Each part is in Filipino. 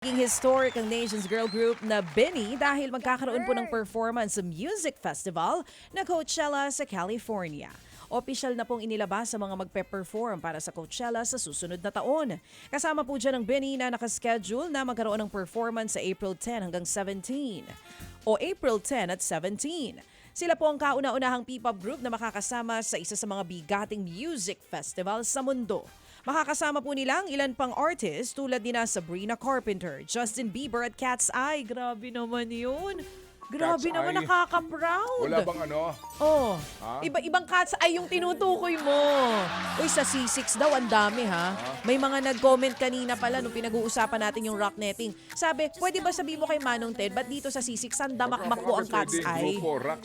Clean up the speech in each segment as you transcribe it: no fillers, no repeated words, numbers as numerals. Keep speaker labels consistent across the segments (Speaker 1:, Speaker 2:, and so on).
Speaker 1: Naging historic ang nation's girl group na Benny dahil magkakaroon po ng performance sa music festival na Coachella sa California. Opisyal na pong inilabas sa mga magpe-perform para sa Coachella sa susunod na taon. Kasama po dyan ang Benny na nakaschedule na magkaroon ng performance sa April 10 hanggang 17 o April 10 at 17. Sila po ang kauna-unahang P-pop group na makakasama sa isa sa mga bigating music festival sa mundo. Makakasama po nila ang ilan pang artist tulad ni Sabrina Carpenter, Justin Bieber at Cat's Eye. Grabe naman yun. Grabe
Speaker 2: Cat's
Speaker 1: naman,
Speaker 2: Eye.
Speaker 1: nakaka-proud.
Speaker 2: Wala bang ano?
Speaker 1: Oh,
Speaker 2: Ha?
Speaker 1: iba-ibang Cat's Eye yung tinutukoy mo. Uy, sa C6 daw, ang dami ha. May mga nag-comment kanina pala nung pinag-uusapan natin yung rock netting. Sabi, pwede ba sabihin mo kay Manong Ted, ba't dito sa C6 ang damakmak po ang Cat's Eye?
Speaker 2: Grupo, rock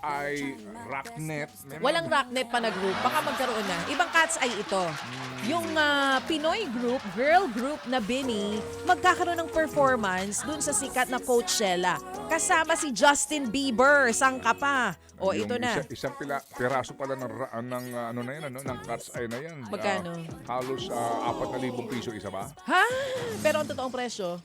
Speaker 2: eye, rocknet.
Speaker 1: Walang rocknet pa na group. Baka magkaroon na. Ibang Cat's Eye ito. Yung Pinoy group, girl group na Benny, magkakaroon ng performance dun sa sikat na Coachella. Kasama si Justin Bieber. Sangka pa. O, ito na.
Speaker 2: Isang piraso pala ng ano na yan, ng Cat's Eye na yan.
Speaker 1: Magkano?
Speaker 2: Halos 4,000 piso isa ba?
Speaker 1: Ha? Pero ang totoong presyo,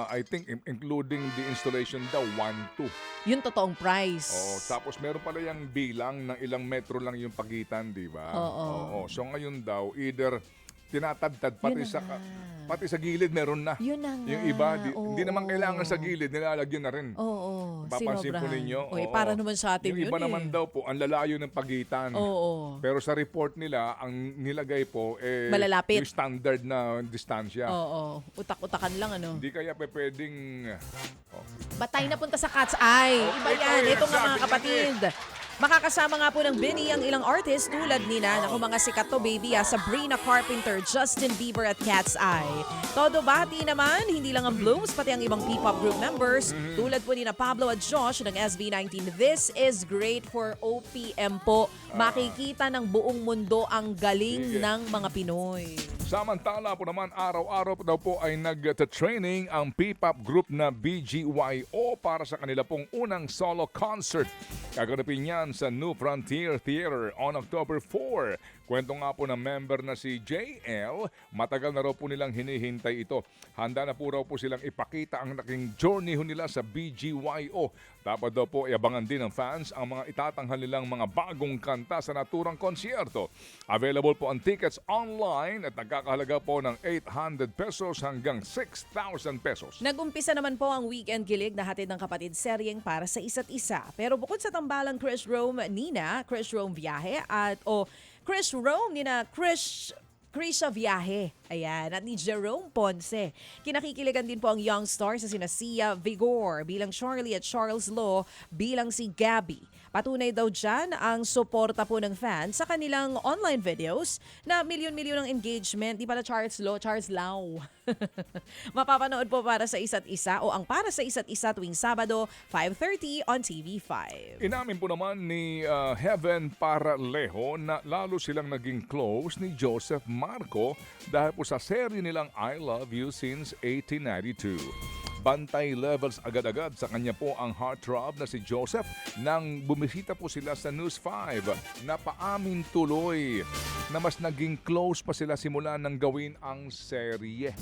Speaker 2: I think including the installation daw, 1,2.
Speaker 1: yung totoong price.
Speaker 2: Oh, tapos meron pala yung bilang ng ilang metro lang yung pagitan, di ba?
Speaker 1: Oo.
Speaker 2: So ngayon daw, either tinatadtad
Speaker 1: Yun na nga.
Speaker 2: pati sa gilid meron na.
Speaker 1: Yun na nga.
Speaker 2: Yung iba,
Speaker 1: Oo.
Speaker 2: hindi naman kailangan sa gilid, nilalagyan na rin.
Speaker 1: Oo.
Speaker 2: Papansin po
Speaker 1: Sinobrahan.
Speaker 2: ninyo.
Speaker 1: Oy,
Speaker 2: oo.
Speaker 1: para naman sa atin
Speaker 2: yung
Speaker 1: yun
Speaker 2: iba naman daw po, ang lalayo ng pagitan.
Speaker 1: Oo.
Speaker 2: Pero sa report nila, ang nilagay po,
Speaker 1: Malalapit.
Speaker 2: yung standard na distansya.
Speaker 1: Oo. Utak-utakan lang ano.
Speaker 2: Hindi kaya pwedeng...
Speaker 1: Batay na punta sa Cat's Eye. Iba
Speaker 2: Okay,
Speaker 1: yan. Ito nga mga
Speaker 2: sabi
Speaker 1: kapatid. Makakasama nga po ng Benny ang ilang artist tulad nina, naku mga sikat to baby, Sabrina Carpenter, Justin Bieber at Cat's Eye. Todo bati naman, hindi lang ang Blooms, pati ang ibang P-pop group members, tulad po nina Pablo at Josh ng SB19. This is great for OPM po. Makikita ng buong mundo ang galing
Speaker 2: Sige.
Speaker 1: ng mga Pinoy.
Speaker 2: Samantala po naman, araw-araw daw po ay nag-training ang P-pop group na BGYO para sa kanila pong unang solo concert. Gaganapin yan sa New Frontier Theater on October 4. Kwento nga po ng member na si JL, matagal na raw po nilang hinihintay ito. Handa na po raw po silang ipakita ang naking journey nila sa BGYO. Dapat daw po iabangan din ng fans ang mga itatanghal nilang mga bagong kanta sa naturang konsyerto. Available po ang tickets online at nagkakahalaga po ng 800 pesos hanggang 6,000 pesos.
Speaker 1: Nag-umpisa naman po ang weekend kilig na hatid ng kapatid seryeng para sa isa't isa. Pero bukod sa tambalang Chris Rome Nina, Chris Rome Viaje at Chris Rome Nina Krisha Viaje. Ayan. At ni Jerome Ponce. Kinakikiligan din po ang young stars na sina Sia Vigor bilang Charlie at Charles Law bilang si Gabby. Patunay daw dyan ang suporta po ng fans sa kanilang online videos na milyon-milyon ng engagement. Di pala Charles Law, Charles Lau. Mapapanood po para sa isa't isa o ang para sa isa't isa tuwing Sabado, 5:30 on TV5.
Speaker 2: Inamin po naman ni Heaven Paralejo na lalo silang naging close ni Joseph Marco dahil po sa serye nilang I Love You since 1892. Bantay levels agad-agad sa kanya po ang heartthrob na si Joseph nang bumisita po sila sa News 5. Napaamin tuloy na mas naging close pa sila simula nang gawin ang serye.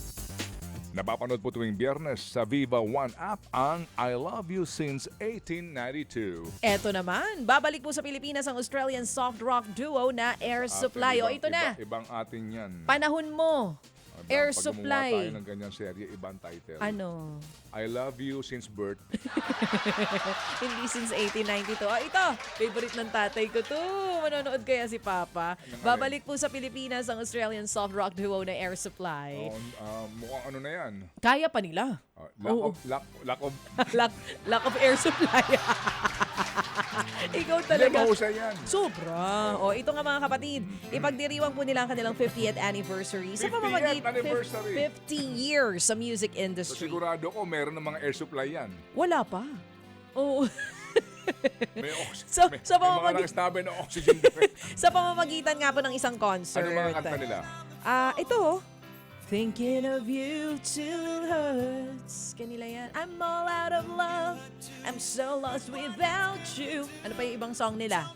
Speaker 2: Napapanood po tuwing Biyernes sa Viva One app ang I Love You since 1892.
Speaker 1: Eto naman, babalik po sa Pilipinas ang Australian soft rock duo na Air Supply. O ito na,
Speaker 2: Ibang atin yan.
Speaker 1: panahon mo. Air
Speaker 2: Pag
Speaker 1: Supply.
Speaker 2: gumawa tayo ng ganyan serye, ibang title.
Speaker 1: Ano?
Speaker 2: I love you since birth.
Speaker 1: Hindi since 1892. Ito, favorite ng tatay ko to. Manonood kaya si Papa. Babalik po sa Pilipinas ang Australian soft rock duo na Air Supply.
Speaker 2: Mukhang ano na yan.
Speaker 1: Kaya pa nila. Oo.
Speaker 2: Lack of...
Speaker 1: lack of air supply. Ikaw
Speaker 2: Hindi,
Speaker 1: talaga.
Speaker 2: mahusay yan.
Speaker 1: Sobra. O, ito nga mga kapatid, ipagdiriwang po nila ang kanilang 50th anniversary sa
Speaker 2: 50th
Speaker 1: pamamagitan
Speaker 2: anniversary.
Speaker 1: 50 years sa music
Speaker 2: So,
Speaker 1: industry.
Speaker 2: sigurado ko, meron ng mga air supply yan.
Speaker 1: Wala pa. Oo.
Speaker 2: May,
Speaker 1: So-
Speaker 2: may,
Speaker 1: so
Speaker 2: may mga
Speaker 1: pamamagi-
Speaker 2: nagsabi ng oxygen.
Speaker 1: Sa pamamagitan nga po ng isang concert.
Speaker 2: Ano mga kanta nila?
Speaker 1: Ito. Thinking of you till hurts. Kanila yan. I'm all out of love. I'm so lost without you. Ano pa yung ibang song nila?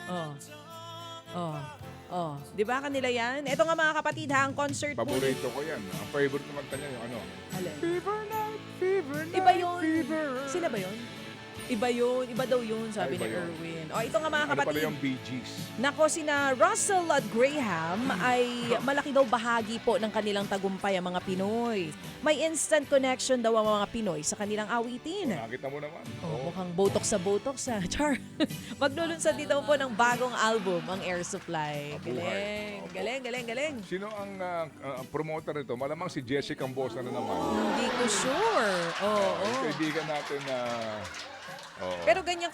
Speaker 1: Oh. Oh, di ba kanila yan? Ito nga mga kapatid ha, ang concert po.
Speaker 2: Paborito ko yan. Ang favorite naman kanya yung ano.
Speaker 1: Alin?
Speaker 2: Fever night, fever night,
Speaker 1: Iba yun.
Speaker 2: fever.
Speaker 1: Sila ba yun? Iba yun. Iba daw yun, sabi
Speaker 2: Iba
Speaker 1: ni
Speaker 2: yun.
Speaker 1: Erwin. O, ito nga mga
Speaker 2: Ano pala
Speaker 1: kapatid.
Speaker 2: yung Bee Gees?
Speaker 1: Nako, sina Russell at Graham ay malaki daw bahagi po ng kanilang tagumpay ang mga Pinoy. May instant connection daw ang mga Pinoy sa kanilang awitin.
Speaker 2: Nakita mo naman.
Speaker 1: Oh, mukhang botok sa botok sa Char. Maglulunsad dito po ng bagong album ang Air Supply.
Speaker 2: Mabuhay.
Speaker 1: Galing, galing, galing, galing.
Speaker 2: Sino ang promoter nito? Malamang si Jesse Cambosa na naman.
Speaker 1: Hindi ko sure. Oo.
Speaker 2: Yung kaibigan natin na...
Speaker 1: Pero ganyan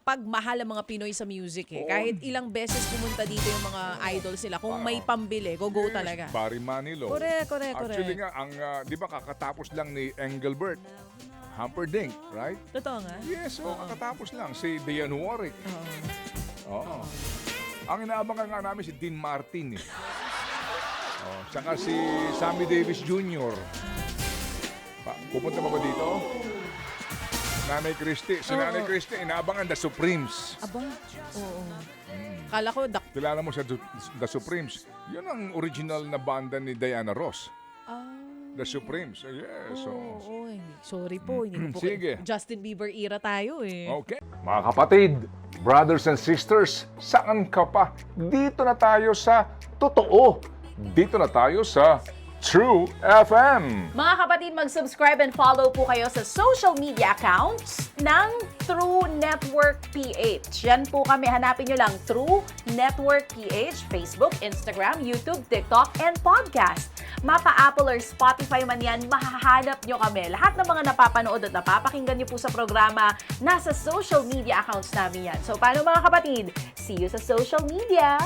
Speaker 1: pagmahal ang mga Pinoy sa music eh.
Speaker 2: Oo.
Speaker 1: Kahit ilang beses pumunta dito yung mga idol sila. Kung may pambili, go talaga.
Speaker 2: Barry Manilow.
Speaker 1: Correct.
Speaker 2: Actually nga, ang, di ba kakatapos lang ni Engelbert Humperdinck, right?
Speaker 1: Totoo nga.
Speaker 2: Yes, kakatapos lang. Si Dionne Warwick. Oo. Ang inaabangan nga namin si Dean Martin eh. Saka si Sammy Davis Jr. Pupunta pa ba dito? Nanay Christie. Si Nanay Christie, inaabangan The Supremes.
Speaker 1: Aba, oo. Kala ko,
Speaker 2: Kilala mo sa The Supremes? Yun ang original na banda ni Diana Ross. The Supremes. Yes.
Speaker 1: Oo. Sorry po, hindi po.
Speaker 2: Sige.
Speaker 1: Justin Bieber era tayo eh.
Speaker 2: Okay. Mga kapatid, brothers and sisters, saan ka pa? Dito na tayo sa totoo. Dito na tayo sa True FM.
Speaker 1: Mga kapatid, mag-subscribe and follow po kayo sa social media accounts ng True Network PH. Yan po kami. Hanapin nyo lang True Network PH, Facebook, Instagram, YouTube, TikTok, and podcast. Mapa Apple or Spotify man yan, mahahanap nyo kami. Lahat ng mga napapanood at napapakinggan nyo po sa programa, nasa social media accounts namin yan. So, paano mga kapatid? See you sa social media!